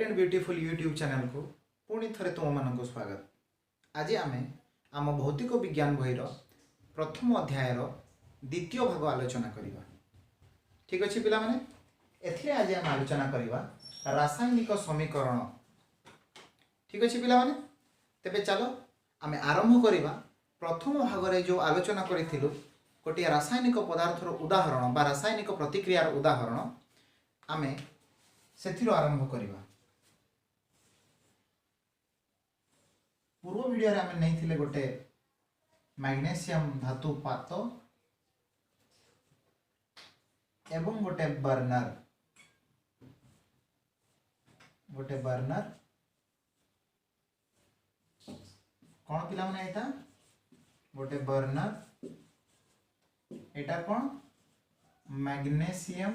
And beautiful YouTube channel को पुणी थे तुम मान स्वागत। आज आम आम भौतिक विज्ञान बहीर प्रथम अध्याय द्वितीय भाग आलोचना करवा। ठीक अच्छे पिला माने एथिरे आज आम आलोचना करवा रासायनिक समीकरण। ठीक अच्छे पिला माने तेबे चलो आम आरंभ करवा। प्रथम भाग में जो आलोचना करूँ गोटे रासायनिक पदार्थर उदाहरण बा रासायनिक प्रतिक्रियार उदाहरण आम से आरंभ करवा। पूर्व वीडियो रे आम नहीं गोटे मैग्नेशियम धातु पात एवं गोटे बर्नर कौन पिला माने एटा गोटे बर्नर एटा कौन मैग्नेशियम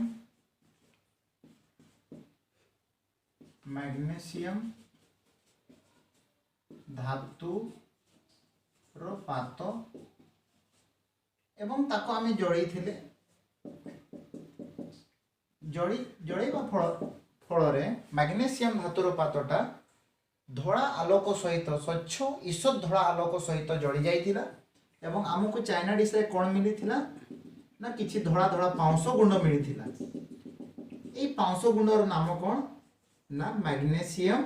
धातु रो पात एवं ताको आमे जड़ई थिले जड़ेबा फल रे मैग्नेशियम धातुर पातटा धड़ा आलोक सहित स्वच्छ ईषद धड़ा आलोक सहित जड़ी जाइथिला एवं आमको चाइना डिश रे कोन मिलिथिला ना किछि धड़ा धड़ा पाउंस गुंड मिलिथिला। एई पाउंस गुंडर नाम कोन ना मैग्नेशियम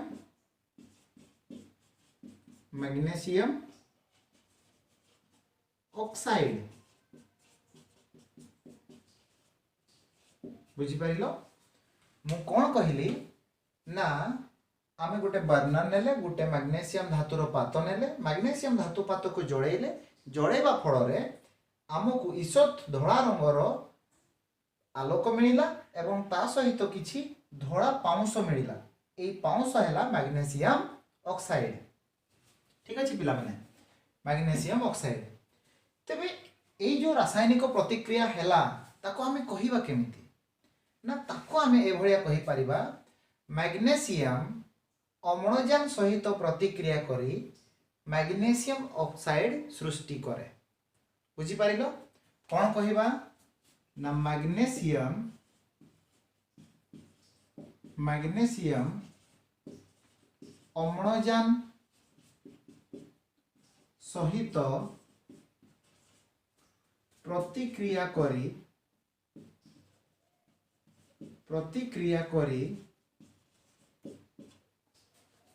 ऑक्साइड। बुझी परिलो मु कोन कहली ना आमे गोटे बर्नर नेले गोटे मैग्नेशियम धातुर पात नेले मैग्नेशियम धातु पात को जड़ेले जड़ेबा फल रे आमको ईषद धड़ा रंगर आलोक मिलिला एवं ता सहित किछि धड़ा पाउंस मिलिला। एई पाउंस हैला मैग्नेशियम ऑक्साइड। ठीक अछि पिला माने मैग्नेशियम ऑक्साइड। तबे एई जो रासायनिक प्रतिक्रिया हैला ताको आमे कहिबा केमिति ना ताको आमे ए भलिया कहि परिबा मैग्नेशियम अम्लजान सहित प्रतिक्रिया करी मैग्नेशियम ऑक्साइड सृष्टि करे। बुझी पारिलो कोन कहिबा ना मैग्नेशियम अम्लजान सहित प्रतिक्रिया करी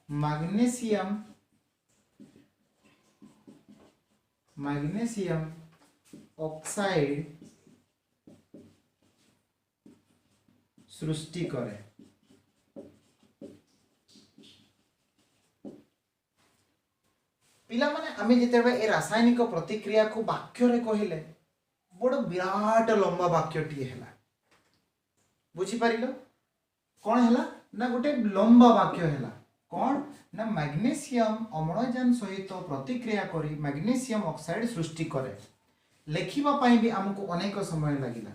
मैग्नेशियम ऑक्साइड सृष्टि करे। पिला माने आमे जेतेबे ए रासायनिक प्रतिक्रिया को वाक्य रे कहिले बड़ विराट लंबा वाक्य टी हैला। बुझी पारिलो कोन हैला ना गोटे लंबा वाक्य हैला कौन ना मैग्नेशियम अम्लजान सहित प्रतिक्रिया करी मैग्नेशियम ऑक्साइड सृष्टि करे। लेखिबा पाई भी हमको अनेक समय लागिला।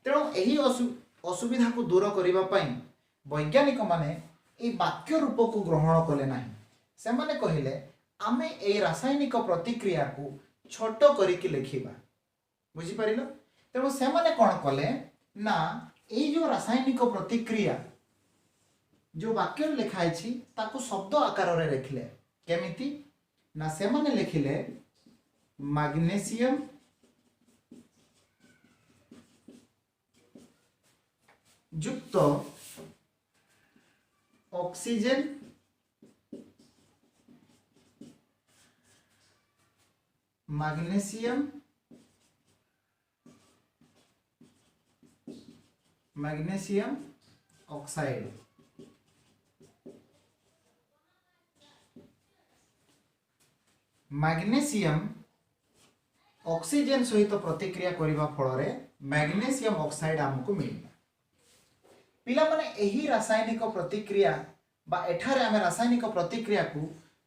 तेणु एही असुविधा को दूर करिबा पाई वैज्ञानिक माने ए वाक्य रूप को ग्रहण कले नाही। से माने कहिले आमे ए रासायनिक प्रतिक्रिया को छोट करिकि लेखिबा। बुझी पारिलो तेणु से माने कोन कले ना ए जो रासायनिक प्रतिक्रिया जो वाक्य लिखाई छी ताको शब्द आकार रे लिखले केमिति ना से माने लिखिले मैग्नेशियम युक्त oxygen magnesium oxide. Magnesium oxygen सहित प्रतिक्रिया करिबा फल रे मैग्नेशियम ऑक्साइड हमको मिलिला। पिला माने एही रासायनिक प्रतिक्रिया बा एठारे आमे रासायनिक प्रतिक्रिया को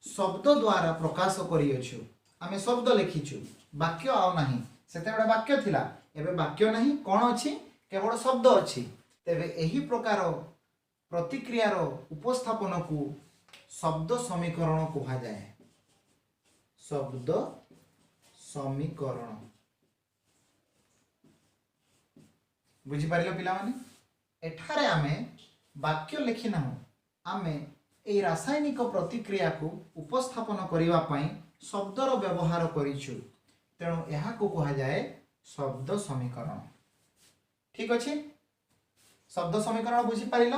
शब्द द्वारा प्रकाश करि अछु। आमे शब्द लिखिछु वाक्य आ नाही। सेते बडा वाक्य थिला एबे वाक्य नाही कोन अछि केवल शब्द अछि। तेबे एही प्रकार प्रतिक्रियार उपस्थापन को शब्द समीकरण कहा जाए। शब्द समीकरण बुझी पारिलो पिला माने एठारे आमे वाक्य लिखि ना आमे ए रासायनिक प्रतिक्रिया को उपस्थापन करिवा पई शब्दर व्यवहार करिछु तेणु यहाँ को कहा जाए शब्द समीकरण। ठीक अच्छे शब्द समीकरण बुझी पारिल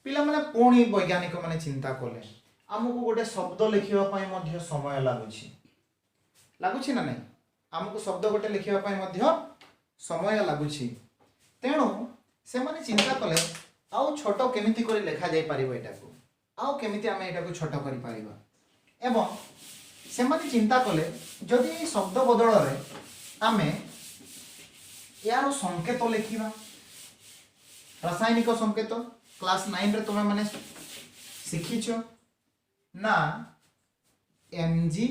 पिला माने पुणी वैज्ञानिक माने चिंता कले आमको गोटे शब्द लिखिबा पई मध्य समय लागुछि ना नहीं आमको शब्द गोटे लिखिबा पई मध्य समय लागुछि तेणु से माने चिंता कले आउ छोट केमिति करी लेखा जाई परिबो एटा को आउ केमिति आमे एटा को छोट करी परिबा एवं से माने चिंता कले जदि शब्द बदल रे आमे यार संकेत लिखिबा रासायनिक संकेत क्लास 9 रे तुमे माने शिखिछो ना Mg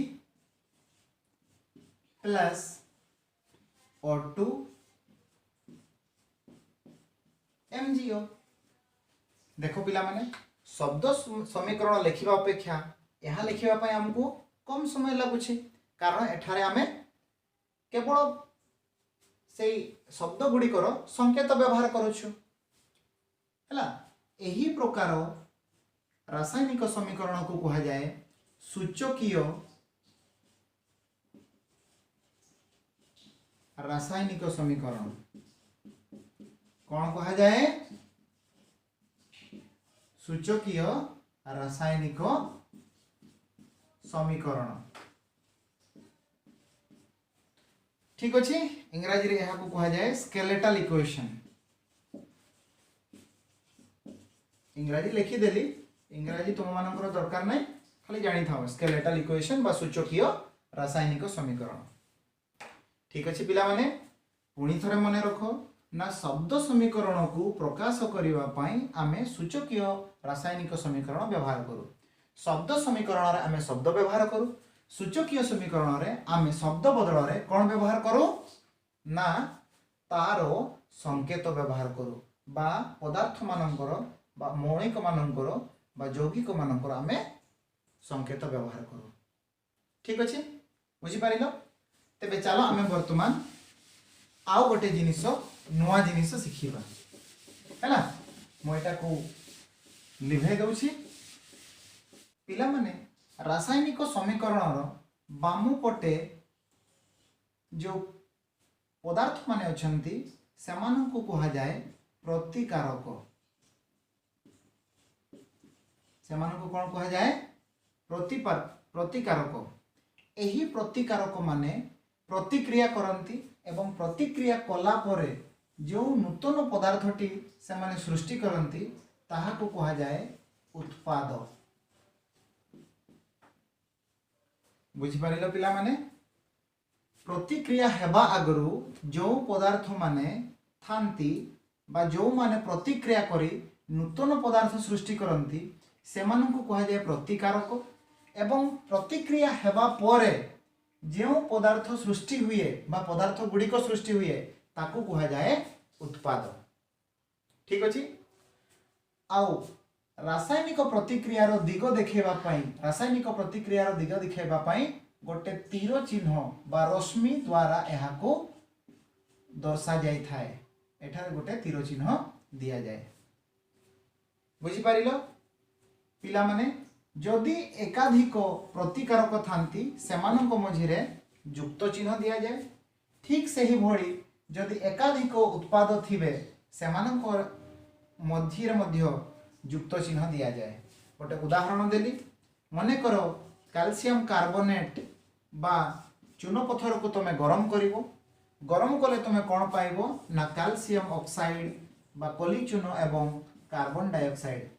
प्लस O2 MgO देखो पिला माने शब्द समीकरण लिखिबा अपेक्षा यह लिखिबा पय हमको कम समय लागुछि कारण एठारे आमे केवल से शब्द गुड़िकर संकेत व्यवहार करूछु हला एही प्रकार रासायनिक समीकरण को कहा जाए सूचकीय रासायनिक समीकरण कौन कहा जाए सूचकीय रासायनिक समीकरण। ठीक अच्छे इंग्राजी रे यहाँ को कहा जाए स्केलेटल इक्वेशन इंग्राजी लिखिदेली इंग्राजी तुम मानकर दरकार नहीं खाली जानी था स्केलेटल इक्वेशन बा सूचकीय रासायनिक समीकरण। ठीक अच्छे पिला माने पुणी थरे मने रखो ना शब्द समीकरण को प्रकाश करिवा पई आमे सूचकीय रासायनिक समीकरण व्यवहार करू शब्द समीकरण रे आमे शब्द व्यवहार करू सूचकीय समीकरण रे आमे शब्द बदल रे कौन व्यवहार करू ना तारो संकेत व्यवहार करू बा पदार्थ मानकर बा मौलिक मानकर बा यौगिक मानकर आमे संकेत व्यवहार करू। ठीक अच्छे बुझी पारिलो तेबे चलो आमे वर्तमान आउ गोटे जिनिस नुआ जिनिस शिखिबा हैला मो एटा को लिभे दउछि पिला माने रासायनिक समीकरण बामु पटे जो पदार्थ माने अछंती सेमान को कहा जाए प्रतिकारक सेमान को कौन कहा जाए प्रतिकारक एही प्रतिकारक माने प्रतिक्रिया करंती एवं प्रतिक्रिया कला परे जो नूतन पदार्थटी से माने सृष्टि करंती ताहा को कहा जाए उत्पाद। बुझी पारिलो पिला माने प्रतिक्रिया हेबा आगरु जो पदार्थ माने थांती बा जो माने प्रतिक्रिया करी नूतन पदार्थ सृष्टि करंती सेमान को कहा जाए प्रतिकारक एवं प्रतिक्रिया हेबा परे जो पदार्थ सृष्टि हुए बा पदार्थ गुड़िक सृष्टि हुए ताकू कहा जाए उत्पाद। ठीक अच्छे आउ रासायनिक प्रतिक्रियार दिग देखेबा पई रासायनिक प्रतिक्रियार दिग देखेबा पई गोटे तीर चिन्ह बा रश्मि द्वारा यहा को दर्शा जाय थाए एठारे गोटे तीर चिन्ह दिया जाए। बुझी पारिलो पिला माने जदि एकाधिक प्रतिकारक थांती सेमानक मझिरे युक्त चिन्ह दिया जाए ठीक सही भली जदि एकाधिक उत्पाद थिबे सेमानक मझिरे मध्य युक्त चिन्ह दिया जाए। गोटे उदाहरण देली मने करो कैल्शियम कार्बोनेट बा चून पत्थर को तुम गरम करिवो गरम कले तुम कौन पाइबो ना कैल्शियम ऑक्साइड बा कली चून एवं कार्बन डाइऑक्साइड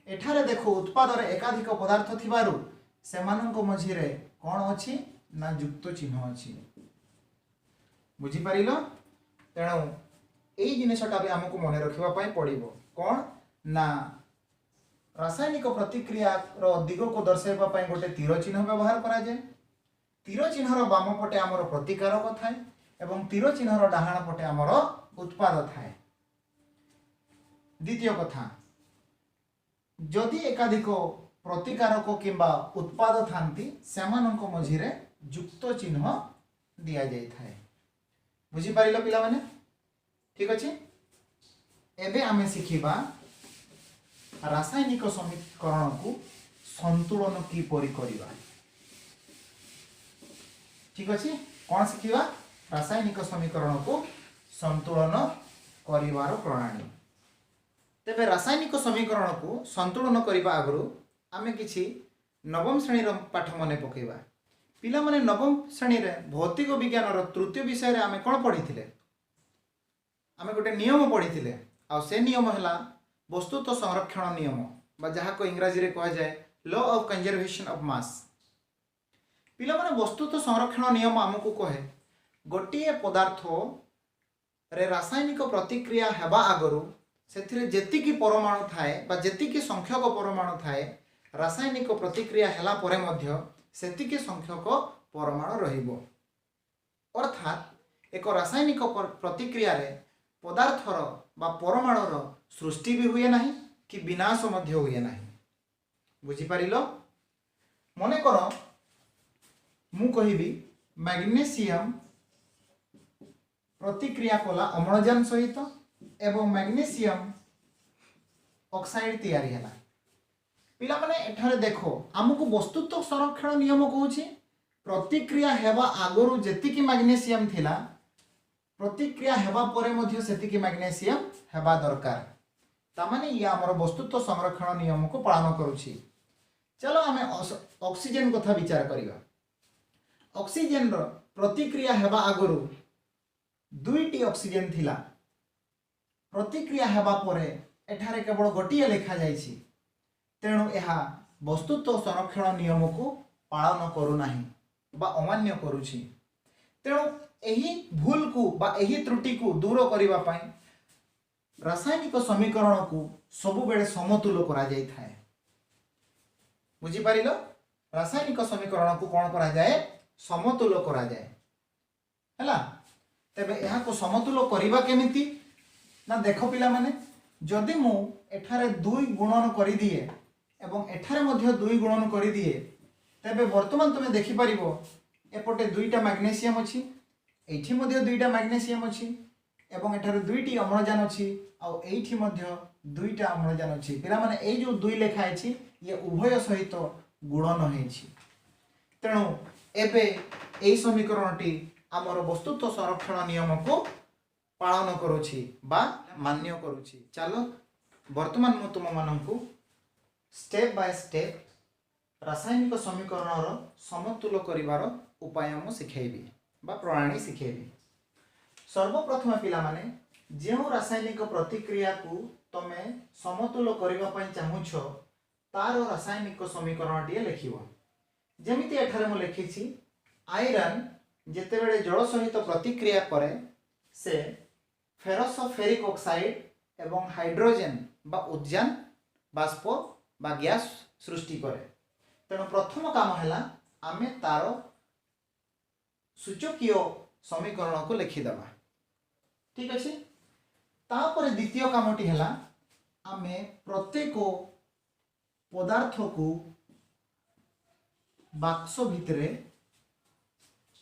एठारे देखो उत्पाद रे एकाधिक पदार्थ थिबारु सेमानक मझिरे कौन अछि ना युक्त चिन्ह अछि। बुझी पारिलो तेणु एई जिनिसटा भी हमको मने रखिबा पई पड़िबो कौन ना रासायनिक प्रतिक्रिया रो दिग को दर्शाइबा पई गोटे तीर चिन्ह व्यवहार करा जाय तीर चिन्ह रो बाम पटे हमर प्रतिकारक थाए एवं तीर चिन्ह रो डाहाण पटे हमर उत्पाद थाए। द्वितीय कथा जदि एकाधिक प्रतिकारक किंबा उत्पाद थांती सेमानक मझिरे युक्त चिन्ह दिया जाय थाए। बुझी पारिलो पिला माने ठीक अछि एबे आमे शिखिबा रासायनिक समीकरण को संतुलन किपरि करिबा। ठीक अछि, कौन शिखिबा? रासायनिक समीकरण को संतुलन करिवार प्रणाली। तेबे रासायनिक समीकरण को संतुलन करिबा आगरु आमे किछि नवम श्रेणी रो पाठ मने पकेबा। पिला माने नवम श्रेणी रे भौतिक विज्ञान रो तृतीय विषय रे आमे कोन पढिथिले? आमे गोटे नियम पढिथिले। आ से नियम हला वस्तुत्व संरक्षण नियम, बा जहा को इंग्रजी रे कहा जाय law of conservation of mass. पिला माने वस्तुत्व संरक्षण नियम हमकु कहे गोटिए पदार्थ रे रासायनिक प्रतिक्रिया हेबा आगरु सेथिरे जेतिकी परमाणु थाए बा जेतिकी संख्यक परमाणु थाए, रासायनिक प्रतिक्रिया हेला परे मध्य सेतिकी संख्यक परमाणु रहिबो। अर्थात एक रासायनिक प्रतिक्रिया रे पदार्थर बा परमाणुर सृष्टि भी हुए नहीं कि विनाश मध्य हुए नहीं। बुझी पारिलो? मने करो मु कहिबी मैग्नेशियम प्रतिक्रिया कला अम्लजान सहित एवं मैग्नेशियम ऑक्साइड तैयारी हैला। पिला माने एठारे देखो हमकु वस्तुत्व संरक्षण नियम कहूची प्रतिक्रिया हेबा आगरु जेतिकी मैग्नेशियम थिला प्रतिक्रिया हेबा परे मध्य सेतिकी मैग्नेशियम हेबा दरकार। तामाने या हमर वस्तुत्व संरक्षण नियम को पालन करूची। चलो आमे ऑक्सीजन कथा विचार करिवा। ऑक्सीजन रो प्रतिक्रिया हेबा आगरु दुईटी ऑक्सीजन थिला, प्रतिक्रिया हेबा परे एठारे केवल गोटिए लेखा जाइछि, तेणु एहा वस्तुत्व संरक्षण नियम को पालन करू नाही बा अमान्य करूछि। तेणु एही भूल को बा एही त्रुटि को दूर करिवा पई रासायनिक समीकरण को सबु बेले समतुल करा जाय थाए। बुझी पारिलो? रासायनिक समीकरण को कोन करा जाय? समतुल करा जाय। हला तेबे एहा को समतुल करिवा केमिति ना? देखो पिला माने जदि मु एठारे 2 गुणन करि दिए एवं एठारे मध्य 2 गुणन करि दिए, तेबे वर्तमान तुमे देखि परिबो एपटे 2टा मैग्नेशियम अछि, एठी मध्य 2टा मैग्नेशियम अछि एवं एठारे 2टी अम्लजान अछि आ एठी मध्य 2टा अम्लजान अछि। पिला माने ए जो 2 लेखा अछि ये उभय सहित गुणन होइछि। तेणु एबे ए समीकरणटी आमर वस्तुत्व संरक्षण नियम को पालन करूछि बा मान्य करूछि। चलो वर्तमान मु तुम माननकु स्टेप बाय स्टेप रासायनिक समीकरण रो समतुल करिवार उपाय मु सिखेबी बा प्रणाली सिखेबी। सर्वप्रथम पिला माने जेउ रासायनिक प्रतिक्रिया को तमे समतुल करिवा पई चाहुछो तार रासायनिक समीकरण टिए लिखिबो। जेमिति एठारे मु लिखिछि आयरन जेते बेले जल सहित प्रतिक्रिया करे से फेरस फेरिक ऑक्साइड एवं हाइड्रोजन बा उद्यान बाष्प बा गैस सृष्टि करे। तेणु प्रथम काम हैला आमे तार सूचकीय समीकरण को लिखिदेबा। ठीक अछि? तापर द्वितीय कामटी हैला आमे प्रत्येक पदार्थ को बाक्स भितरे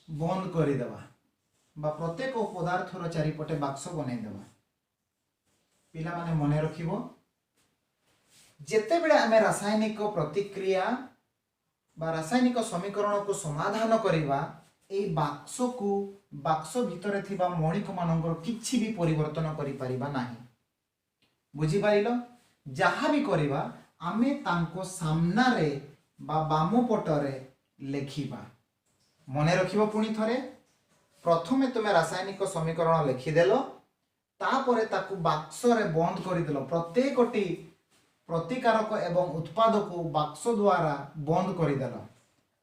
बंद करिदेबा बा प्रत्येक पदार्थर चारिपटे बाक्स बनै देबा। पिला माने मने रखिबो जेते बेले आमे रासायनिक प्रतिक्रिया बा रासायनिक समीकरण को समाधान करिबा ए बाक्स को बाक्स भितरे थिबा मौलिक मानकर किछि भी परिवर्तन करि परिबा नाही। बुझी पारिलो? जहा भी करिबा आमे तांको सामना रे बा बाम पटरे लेखिबा। मने रखिबो पुणी थरे प्रथमे तुमे रासायनिक समीकरण लिखिदेलो, तापरे ताकू बाक्स रे बंद करिदेलो। प्रत्येकटी प्रतिकारक एवं उत्पाद को बाक्स द्वारा बंद करिदेलो।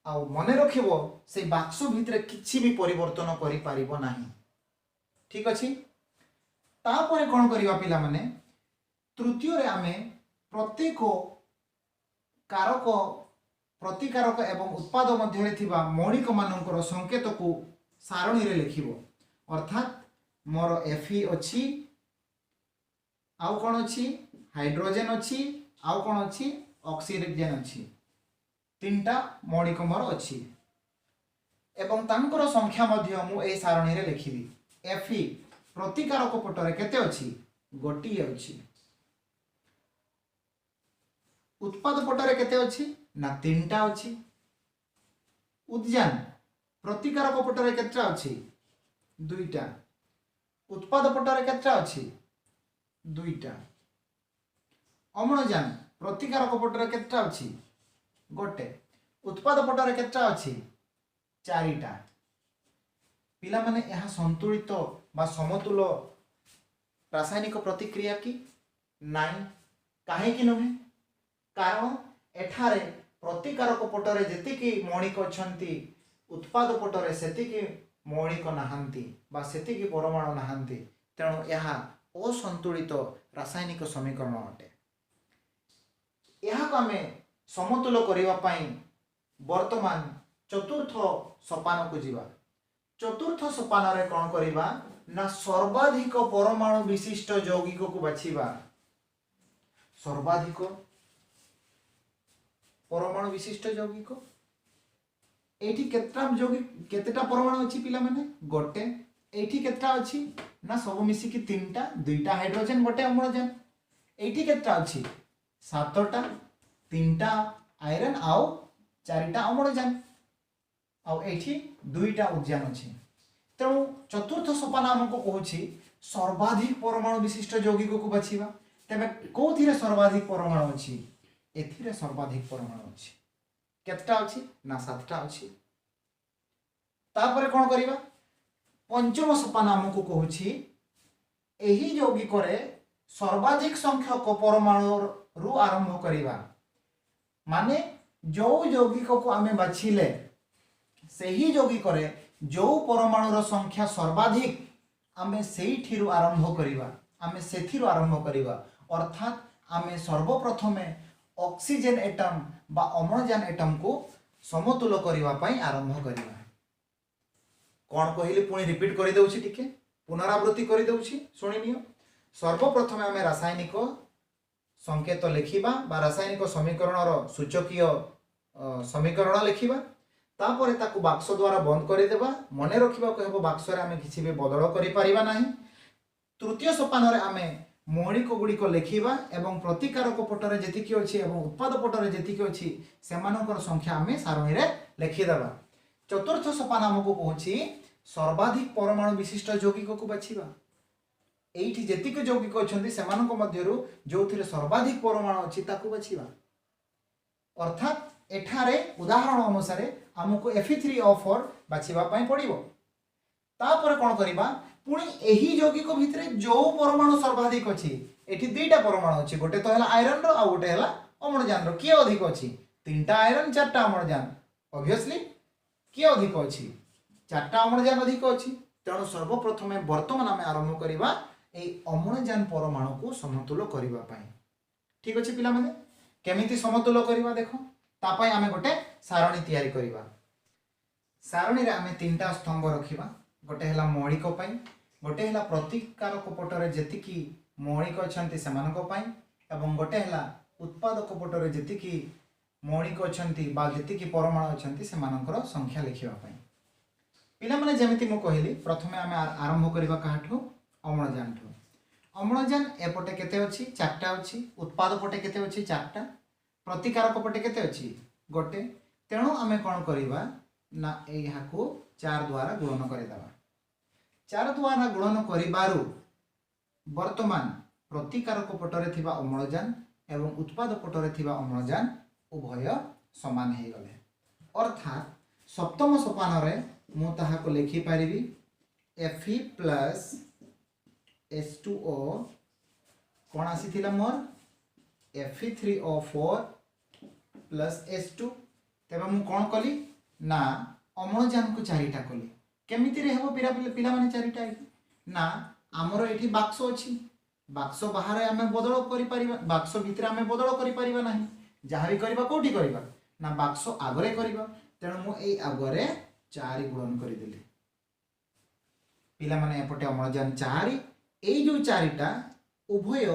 आउ मने रखिबो से बाक्स भितरे किछि भी परिवर्तन करि पारिबो नाही। ठीक अछि? तापरे कोन करिबा पिला माने तृतीय रे आमे प्रत्येक कारक प्रतिकारक एवं उत्पाद मध्य रे थिबा मौलिक मानकर संकेत को सारणी रे लिखिबो। अर्थात मोर Fe अछि, आउ कोन अछि हाइड्रोजन अछि, आउ कोन अछि ऑक्सीजन अछि। तीनटा मौलिक मोर अछि एवं तांकर संख्या मध्य मु ए सारणी रे लिखिबी। Fe प्रतिकारक पटरे केते अछि? गोटी अछि। उत्पाद पटरे केते अछि ना तीनटा अछि। उद्यान प्रतिकारक पटरे केतेटा अछि दुईटा। उत्पाद पटरे केतेटा अछि दुईटा। अम्लजान प्रतिकारक पटरे केतेटा अछि गोटे। उत्पाद पटरे केतेटा अछि चारिटा। पिला माने यह संतुलित बा समतुल रासायनिक प्रतिक्रिया की नाई। काहे कि नुहे कारण एठारे प्रतिकारक पटरे जेतिकी मौलिक अछंती उत्पाद पटरे सेतिकी मौलिक नाहांती बा सेतिकी परमाणु नाहांती। तेणु यह असंतुलित रासायनिक समीकरण अटे। यह को आमे समतुल करिवा पई वर्तमान चतुर्थ सोपान को जीवा। चतुर्थ सोपान रे कोन करिवा ना सर्वाधिक परमाणु विशिष्ट यौगिक को बाछिबा। सर्वाधिक परमाणु विशिष्ट यौगिक एठी केतटा यौगिक केतेटा परमाणु अछि पिला माने गोटे। एठी केतटा अछि ना सब मिसी कि तीनटा। दुईटा हाइड्रोजन गोटे अम्लजान। एठी केतटा अछि सातटा। तीनटा आयरन आउ चारिटा अम्लजान आउ एठी दुईटा उद्यान अछि। तेणु चतुर्थ सोपान हमको कहूछि सर्वाधिक परमाणु विशिष्ट यौगिक को बाछिबा। तबे कोथिरे सर्वाधिक परमाणु अछि एथिरे सर्वाधिक परमाणु अछि। केतटा अछि ना सातटा अछि। तापर कोन करिबा पंचम सोपान हमको कहूछि एही यौगिक रे सर्वाधिक संख्यक परमाणु रु आरंभ करिबा। माने जो यौगिक को आमे बाछिले सही यौगिक रे जो परमाणुर संख्या सर्वाधिक आमे सेठिरु आरंभ करिबा। आमे सेथिरु आरंभ करिबा अर्थात आमे सर्वप्रथमे ऑक्सीजन एटम बा अम्लजान एटम को समतुल करिवा पई आरंभ करिबा। कोन कहिली पुणी रिपीट करि दउछि टिके पुनरावृत्ति करि दउछि सुनिनियो। सर्वप्रथमे आमे रासायनिक संकेत लिखिबा बा रासायनिक समीकरणर सूचकीय समीकरण लिखिबा। तापर ताकू बाक्स द्वारा बंद कर देबा। मने रखिबा कहबो बाक्स रे आमे किछि भी बदल करि परिबा नाही। तृतीय सोपान रे आमे मौलिक गुड़िक लिखिबा एवं प्रतिकारक पटरे जेतिकी अछि एवं उत्पाद पटरे जेतिकी अछि सेमानकर संख्या आमे सारणी रे लिखि देबा। चतुर्थ सोपान हमको कहूछि सर्वाधिक परमाणु विशिष्ट यौगिक को बाछिबा। एठी जेतिकी यौगिक अछंती सेमानक मध्यरु जोथिरे सर्वाधिक परमाणु अछि ताकू बाछिबा। अर्थात एठारे उदाहरण अनुसार हमको Fe3O4 बाछिबा पई पड़िबो। तापर कोन करिबा पुणी एही यौगिक भितरे जो परमाणु सर्वाधिक अछि एठी दुईटा परमाणु अछि। गोटे तो हला आयरन रो आ गोटे हला अम्लजान रो। के अधिक अछि तीनटा आयरन चारटा अम्लजान। ऑब्वियसली के अधिक अछि चारटा अम्लजान अधिक अछि। तेणु सर्वप्रथमे वर्तमान आमे आरंभ करिबा ए अम्लजान परमाणु को समतुल करिबा पई। ठीक अछि पिला माने केमिति समतुल करिबा देखो ता पई आमे गोटे सारणी तयारी करिबा। सारणी रे आमे तीनटा स्तंभ रखिबा। गोटे हला मौलिक पई गोटे हला प्रतिकारक पटरे जेतिकी मौलिक अछंती सेमानक पई एवं गोटे हला उत्पादक पटरे जेतिकी मौलिक अछंती बा जेतिकी परमाणु अछंती सेमानकर संख्या लिखिबा पई। पिला माने जेमिति मु कहिली प्रथमे आमे आरंभ करिबा काहाठो अम्लजान ठो। अम्लजान एपटे केते अछि चारटा अछि। उत्पाद पटे केते अछि चारटा। प्रतिकारक पटे केते अछि गोटे। तेणु आमे कोन करिबा ना एहाको 4 द्वारा गुणन करिदबा। 4 द्वारा गुणन करिबारु वर्तमान प्रतिकारक पटरे थिबा अम्लजान एवं उत्पाद पटरे थिबा अम्लजान उभय समान हे गले। अर्थात सप्तम सोपान रे मु ताहाको लिखि पारिबी Fe प्लस H2O कोन आसीथिला मोर Fe3O4 प्लस H2। तेबे मु कोन कली ना अम्लजान को चारिटा कली। केमिति रे हेबो पिला माने चारिटा ना हमरो एठी बाक्स अछि। बाक्स बाहर आमे बदल करि परिबा। बाक्स भितर आमे बदल करि परिबा नाही। जहा भी करबा कोठी करबा ना बाक्स आगरे करबा। तेणु मु एई आगरे 4 गुणन करि देली। पिला माने एपटे अम्लजान 4 एई जो चारिटा उभय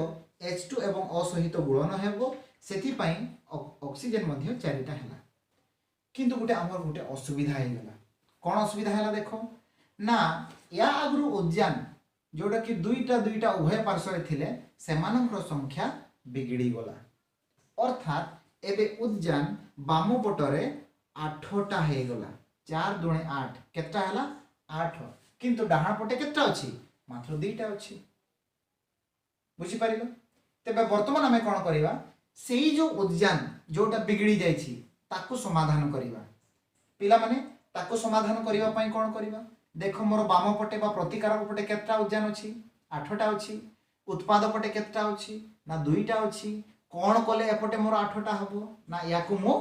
H2 एवं O सहित गुणन हेबो। सेति पई ऑक्सीजन मध्ये चारिटा हैला। किंतु गुटे हमर गुटे असुविधा हे गेला। कोन असुविधा हैला देखो ना या आगरु उद्यान जोडा कि दुईटा उभय पार्श्व रे थिले सेमानकर संख्या बिगड़ी गला। अर्थात एबे उद्यान बाम पटरे 8टा हे गला 4 दुणे 8 केतटा हला 8 किंतु डाहाण पटे केतटा अछि मात्र 2टा अछि बुझी पारिलो तेबे वर्तमान हमें कोन करिवा सेही जो उद्यान जोटा बिगड़ी जायछि ताकू समाधान करिवा पिला माने ताकू समाधान करिवा पई कोन करिवा देखो मोर बाम पटे बा प्रतिकारक पटे केतटा उद्यान अछि 8टा अछि उत्पाद पटे केतटा अछि ना 2टा अछि कोन कले एपटे मोर 8टा हबो ना याकू मो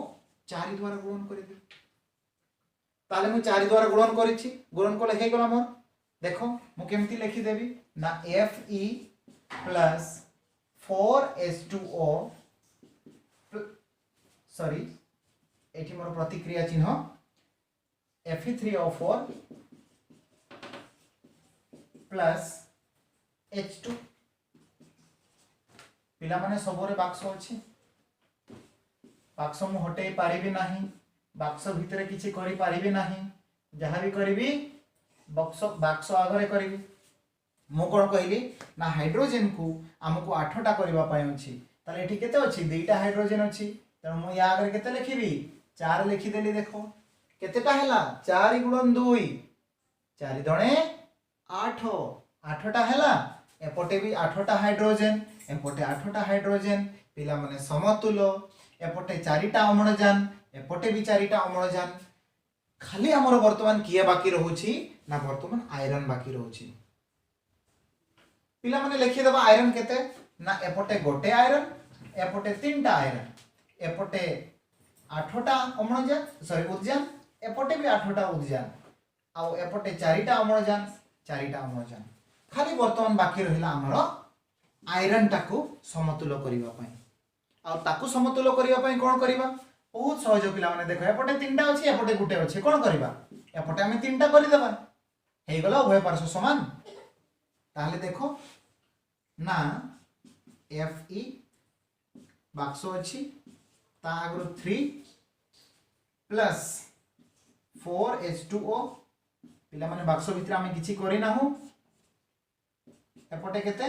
4 द्वारा गुणन करिबे ताले मु 4 द्वारा गुणन करिछि गुणन कले हे गला मोर देखो मु केमती लिखि देबी ना Fe प्लस 4H2O सॉरी एठी मोर प्रतिक्रिया चिन्ह Fe3O4 प्लस H2 पिला माने सबरे बाक्स अछि बाक्स मु हटै पारिबी नाही बाक्स भितरे किछि करि पारिबी नाही जहा भी करबी बाक्स आगरे करबी मु कोन कहली ना हाइड्रोजन को हमको 8टा करबा पय अछि ताले एठी केते अछि 2टा हाइड्रोजन अछि त मु या आगरे केते लिखिबी 4 लिखि देली देखो केतेटा हैला 4 गुणन 2 4 दणे 8 8टा हैला एपटे भी 8टा हाइड्रोजन एपटे 8टा हाइड्रोजन पिला माने समतुल एपटे 4टा अम्लजान एपटे भी 4टा अम्लजान खाली हमर वर्तमान किए बाकी रहउछि ना वर्तमान आयरन बाकी रहउछि पिला माने लिखि देबा आयरन केते ना एपटे गोटे आयरन एपटे 3टा आयरन एपटे 8टा अम्लजान सॉरी उद्यान एपटे भी 8टा उद्यान आ एपटे 4टा अम्लजान 4टा अम्लजान खाली वर्तमान बाकी रहिला हमर आयरन टाको समतुल करिवा पई आ ताको समतुल करिवा पई कोन करिवा बहुत सहज पिला माने देखो एपटे 3टा अछि एपटे गुटे अछि कोन करिवा एपटे हमें 3टा करि देबा हे गला उभय पार्श्व समान ताहले देखो ना Fe बाक्स अछि ता आगरो 3 प्लस 4H2O पिला माने बाक्स भितर हमें किछि करि नाहु एपटे केते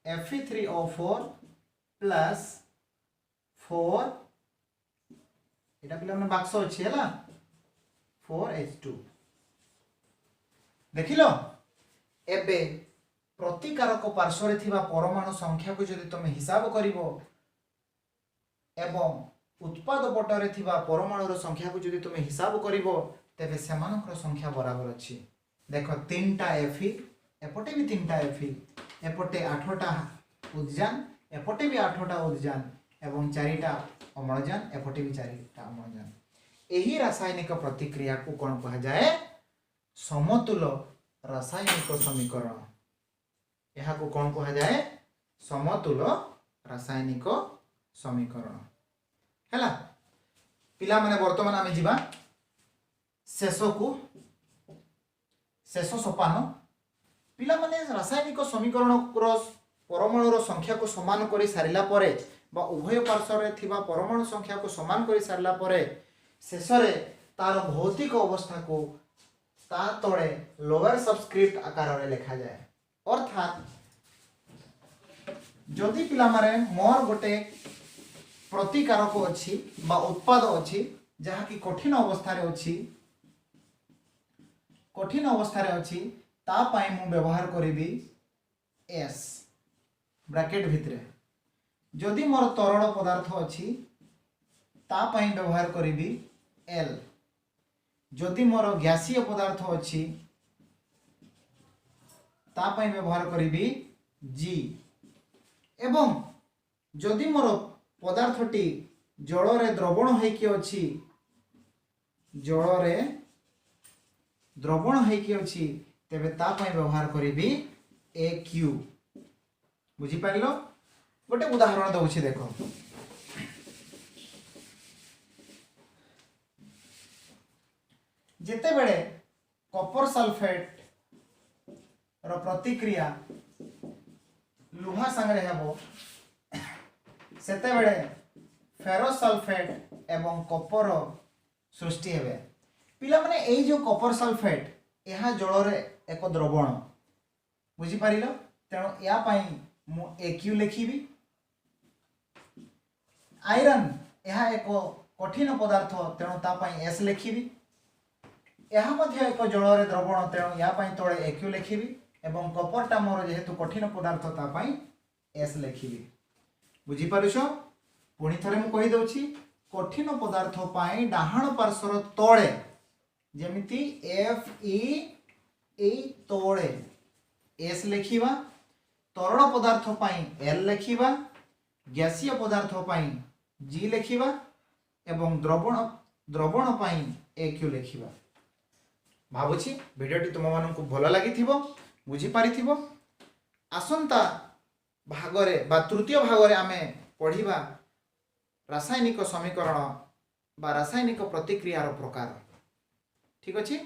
Fe3O4 प्लस 4 एटा पिला माने बाक्स अछि हला 4H2 देखिलो एबे प्रतिकारक पार्श्व रे थिबा परमाणु संख्या को जदि तुम हिसाब करिवो एवं उत्पाद पटरे थिबा परमाणु रो संख्या को जदि तुम हिसाब करिवो तेबे सेमानकर संख्या बराबर अछि देखो 3टा Fe एपटे भी 3टा Fe एपटे 8टा उद्यान एपटे भी 8टा उद्यान एवं 4टा अम्लजान एपटे भी 4टा अम्लजान एही रासायनिक प्रतिक्रिया को कोन कहा जाए समतुल रासायनिक समीकरण यहा को कोन कहा जाए समतुल रासायनिक समीकरण हैला पिला माने वर्तमान आमे जिबा शेष सोपान पिला माने रासायनिक समीकरण परमाणु रो संख्या को समान करि सारिला परे बा उभय पार्श्व रे थिबा परमाणु संख्या को समान करि सारिला परे शेष रे तार भौतिक अवस्था को ता तळे लोअर सबस्क्रिप्ट आकार रे लिखा जाए अर्थात जदि पिला मारे मोर गोटे प्रतिकारक अछि बा उत्पाद अछि जहा कि कठिन अवस्था रे अछि ता पाई मु व्यवहार करिबी S ब्रैकेट भितरे जदि मोर तरल पदार्थ अछि ता पाई व्यवहार करिबी L जदि मोर गैसीय पदार्थ अछि ता पाई व्यवहार करिबी G एवं जदि मोर पदार्थटी जल रे द्रवण हेकि अछि जल रे द्रवण हेकि अछि तेबे ता पाई व्यवहार करिबी AQ बुझी पारिलो गोटे उदाहरण दउछि देखो जेते बेले कॉपर सल्फेट रो प्रतिक्रिया लुहा संगे हेबो सेते बेले फेरस सल्फेट एवं कॉपर सृष्टि हेबे पिला माने एई जो कॉपर सल्फेट एहा जल रे एक द्रवण बुझी पारिलो तेनो या पाई मु AQ लिखिबी आयरन यह एक कठिन पदार्थ तेणु तापाई एस लिखिबी यह मध्य एक जल द्रवण तेणु या तले एक्यू लिखिबी एवं कपरटा मोर जेहेतु कठिन पदार्थ तापाई एस लिखिबी बुझी पारुछ पुणी थरे मु कहि दउछि कठिन पदार्थ पाई डाहाण पार्श्वर तळे जेमिति एफ ई ए तळे एस लिखिबा तरल पदार्थ पाई एल लिखिबा गैसीय पदार्थ पाई जी लिखिबा एवं द्रवण पाई एक्यू लिखिबा भाबुछि भिडियोटी तुम मानकु भल लागिथिबो बुझी पारिथिबो आसंता भागरे बा तृतीय भागरे आमे पढ़िबा रासायनिक समीकरण बा रासायनिक प्रतिक्रियार प्रकार ठीक अछि।